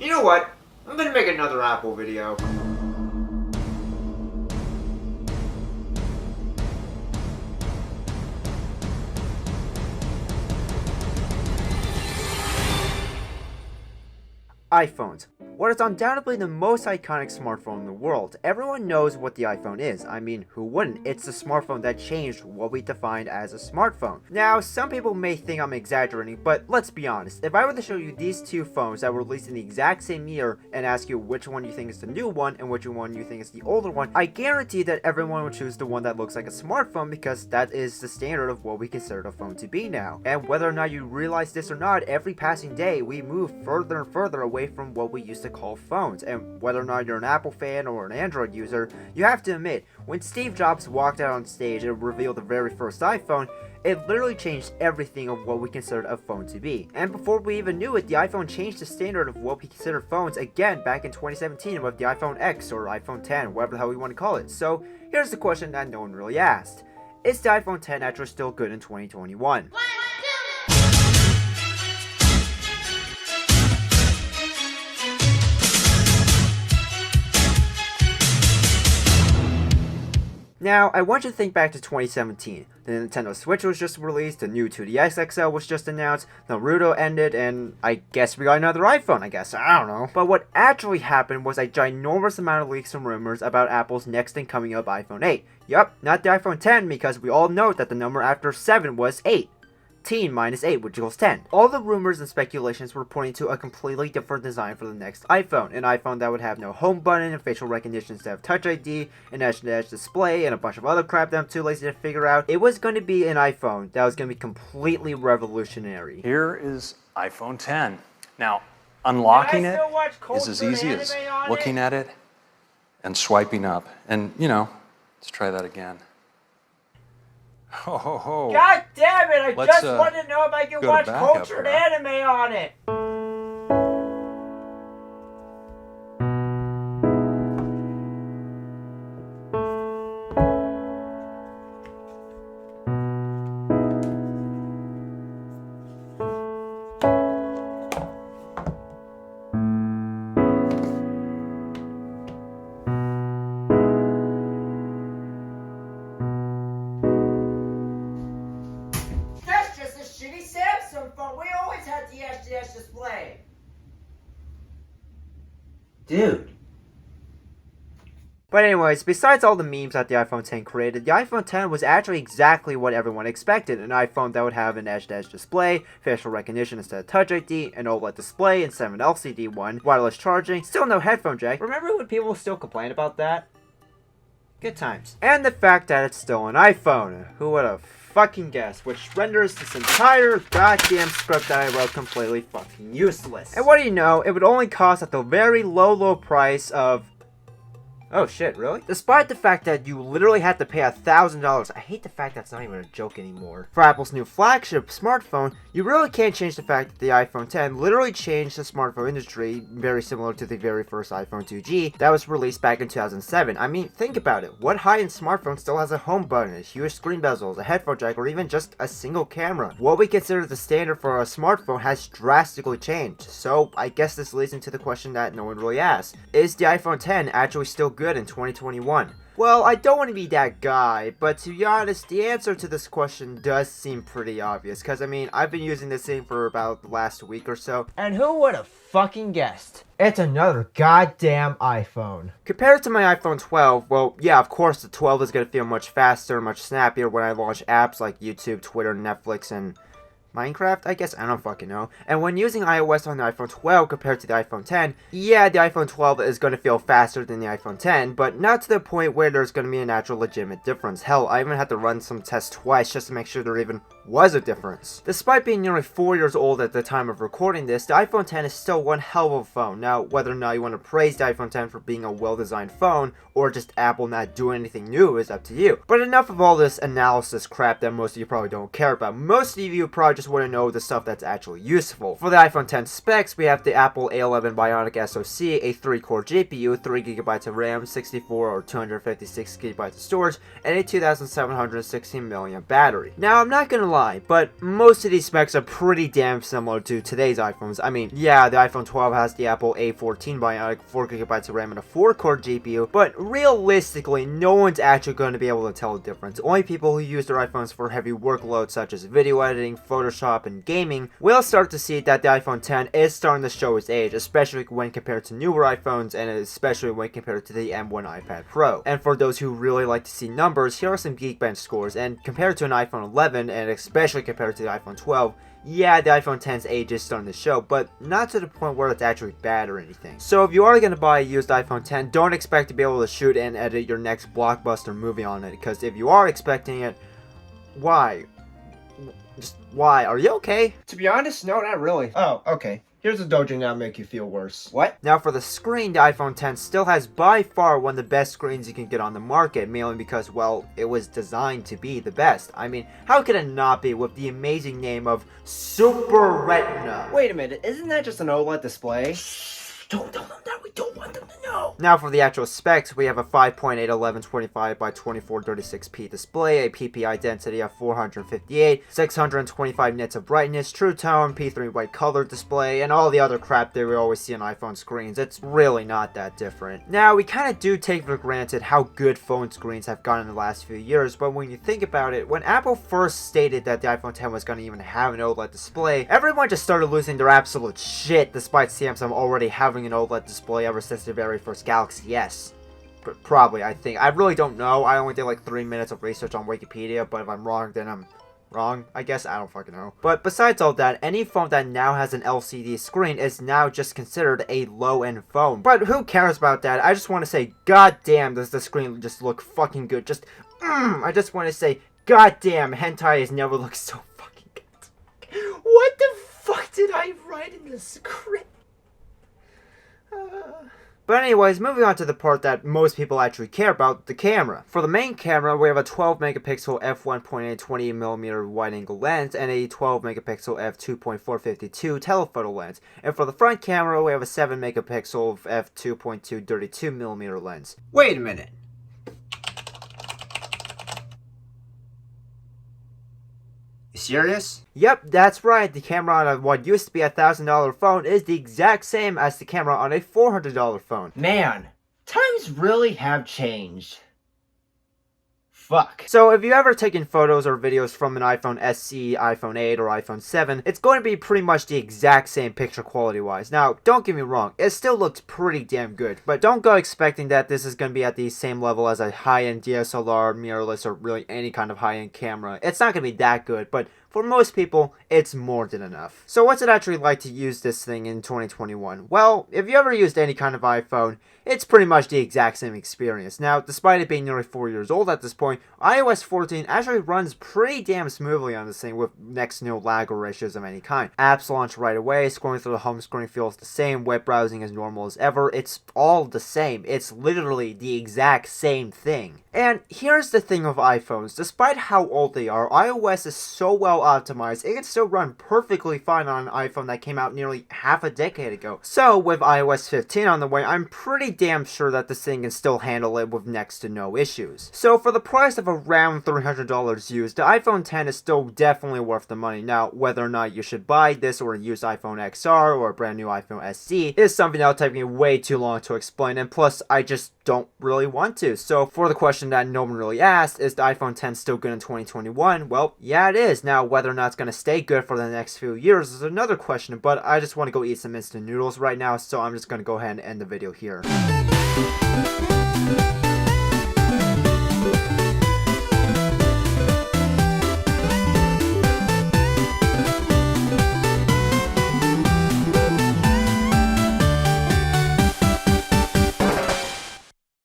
You know what? I'm gonna make another Apple video. iPhones. What is undoubtedly the most iconic smartphone in the world. Everyone knows what the iPhone is. I mean, who wouldn't? It's the smartphone that changed what we defined as a smartphone. Now, some people may think I'm exaggerating, but let's be honest. If I were to show you these two phones that were released in the exact same year and ask you which one you think is the new one and which one you think is the older one, I guarantee that everyone would choose the one that looks like a smartphone because that is the standard of what we consider a phone to be now. And whether or not you realize this or not, every passing day we move further and further away from what we used to call phones. And whether or not you're an Apple fan or an Android user, you have to admit, when Steve Jobs walked out on stage and revealed the very first iPhone, it literally changed everything of what we considered a phone to be. And before we even knew it, the iPhone changed the standard of what we consider phones again back in 2017 with the iPhone X or iPhone 10, whatever the hell we want to call it. So here's the question that no one really asked. Is the iPhone 10 actually still good in 2021? Now, I want you to think back to 2017. The Nintendo Switch was just released, the new 2DS XL was just announced, Naruto ended, and I guess we got another iPhone, I don't know. But what actually happened was a ginormous amount of leaks and rumors about Apple's next and coming up iPhone 8. Yup, not the iPhone 10, because we all know that the number after 7 was 8. 10 minus 8, which equals 10. All the rumors and speculations were pointing to a completely different design for the next iPhone. An iPhone that would have no home button and facial recognition instead of Touch ID, an edge-to-edge display, and a bunch of other crap that I'm too lazy to figure out. It was going to be an iPhone that was going to be completely revolutionary. Here is iPhone 10. Now, unlocking it is as easy as looking at it and swiping up. And, you know, let's try that again. Ho ho ho. God damn it! I just want to know if I can watch cultured anime on it. We always had the edge-to-edge display. Dude. But anyways, besides all the memes that the iPhone 10 created, the iPhone 10 was actually exactly what everyone expected. An iPhone that would have an edge-to-edge display, facial recognition instead of Touch ID, an OLED display instead of an LCD one, wireless charging, still no headphone jack. Remember when people still complained about that? Good times. And the fact that it's still an iPhone. Who would have fucking guessed? Which renders this entire goddamn script that I wrote completely fucking useless. And what do you know, it would only cost at the very low price of... Oh shit, really? Despite the fact that you literally had to pay $1,000, I hate the fact that's not even a joke anymore, for Apple's new flagship smartphone, you really can't change the fact that the iPhone 10 literally changed the smartphone industry, very similar to the very first iPhone 2G that was released back in 2007. I mean, think about it. What high-end smartphone still has a home button, a huge screen bezels, a headphone jack, or even just a single camera? What we consider the standard for a smartphone has drastically changed. So, I guess this leads into the question that no one really asked. Is the iPhone 10 actually still good in 2021? Well, I don't want to be that guy, but to be honest, the answer to this question does seem pretty obvious, because I mean, I've been using this thing for about the last week or so, and who would have fucking guessed? It's another goddamn iPhone. Compared to my iPhone 12, well, yeah, of course the 12 is going to feel much faster, much snappier when I launch apps like YouTube, Twitter, Netflix, and Minecraft, I guess? I don't fucking know. And when using iOS on the iPhone 12 compared to the iPhone 10, yeah, the iPhone 12 is going to feel faster than the iPhone 10, but not to the point where there's going to be an actual legitimate difference. Hell, I even had to run some tests twice just to make sure there even was a difference. Despite being nearly 4 years old at the time of recording this, the iPhone 10 is still one hell of a phone. Now, whether or not you want to praise the iPhone 10 for being a well-designed phone, or just Apple not doing anything new is up to you. But enough of all this analysis crap that most of you probably don't care about. Most of you probably just want to know the stuff that's actually useful. For the iPhone 10 specs, we have the Apple A11 Bionic SoC, a 3-core GPU, 3GB of RAM, 64 or 256GB of storage, and a 2716 mAh battery. Now, I'm not gonna lie, but most of these specs are pretty damn similar to today's iPhones. I mean, yeah, the iPhone 12 has the Apple A14 Bionic, 4GB of RAM and a 4-core GPU, but realistically, no one's actually going to be able to tell the difference. Only people who use their iPhones for heavy workloads such as video editing, Photoshop, and gaming will start to see that the iPhone 10 is starting to show its age, especially when compared to newer iPhones and especially when compared to the M1 iPad Pro. And for those who really like to see numbers, here are some Geekbench scores, and compared to an iPhone 11 and especially compared to the iPhone 12, yeah, the iPhone 10's age is starting to show, but not to the point where it's actually bad or anything. So if you are going to buy a used iPhone 10, don't expect to be able to shoot and edit your next blockbuster movie on it, because if you are expecting it, why? Just why? Are you okay? To be honest, no, not really. Oh, okay. Here's a dojo now to make you feel worse. What? Now for the screen, the iPhone 10 still has by far one of the best screens you can get on the market, mainly because, well, it was designed to be the best. I mean, how could it not be with the amazing name of Super Retina? Wait a minute, isn't that just an OLED display? Don't tell them that, we don't want them to know. Now for the actual specs, we have a 5.8 1125 by 2436p display, a PPI density of 458, 625 nits of brightness, true tone, P3 white color display, and all the other crap that we always see on iPhone screens. It's really not that different. Now, we kind of do take for granted how good phone screens have gotten in the last few years, but when you think about it, when Apple first stated that the iPhone 10 was going to even have an OLED display, everyone just started losing their absolute shit, despite Samsung already having an OLED display ever since the very first Galaxy S. Probably, I think. I really don't know. I only did like 3 minutes of research on Wikipedia, but if I'm wrong, then I'm wrong, I guess. I don't fucking know. But besides all that, any phone that now has an LCD screen is now just considered a low-end phone. But who cares about that? I just want to say, god damn, does the screen just look fucking good. Just, I just want to say, god damn, hentai has never looked so fucking good. What the fuck did I write in the script? But anyways, moving on to the part that most people actually care about, the camera. For the main camera, we have a 12 megapixel f1.8 28mm wide-angle lens and a 12 megapixel f2.452 telephoto lens. And for the front camera, we have a 7 megapixel f2.2 32mm lens. Wait a minute. You serious? Yep, that's right. The camera on what used to be a $1,000 phone is the exact same as the camera on a $400 phone. Man, times really have changed. Fuck. So if you ever taken photos or videos from an iPhone SE, iPhone 8, or iPhone 7, it's going to be pretty much the exact same picture quality wise. Now, don't get me wrong, it still looks pretty damn good, but don't go expecting that this is going to be at the same level as a high-end DSLR, mirrorless, or really any kind of high-end camera. It's not going to be that good, but for most people, it's more than enough. So what's it actually like to use this thing in 2021? Well, if you ever used any kind of iPhone, it's pretty much the exact same experience. Now, despite it being nearly 4 years old at this point, iOS 14 actually runs pretty damn smoothly on this thing with next to no lag or issues of any kind. Apps launch right away, scrolling through the home screen feels the same, web browsing as normal as ever, it's all the same. It's literally the exact same thing. And here's the thing with iPhones, despite how old they are, iOS is so well optimized, it can still run perfectly fine on an iPhone that came out nearly half a decade ago. So with iOS 15 on the way, I'm pretty damn sure that this thing can still handle it with next to no issues. So for the price of around $300 used, the iPhone 10 is still definitely worth the money. Now, whether or not you should buy this or a used iPhone XR or a brand new iPhone SE is something that'll take me way too long to explain, and plus I just don't really want to. So for the question that no one really asked, is the iPhone 10 still good in 2021? Well, yeah, it is. Now, whether or not it's going to stay good for the next few years is another question, but I just want to go eat some instant noodles right now, so I'm just going to go ahead and end the video here.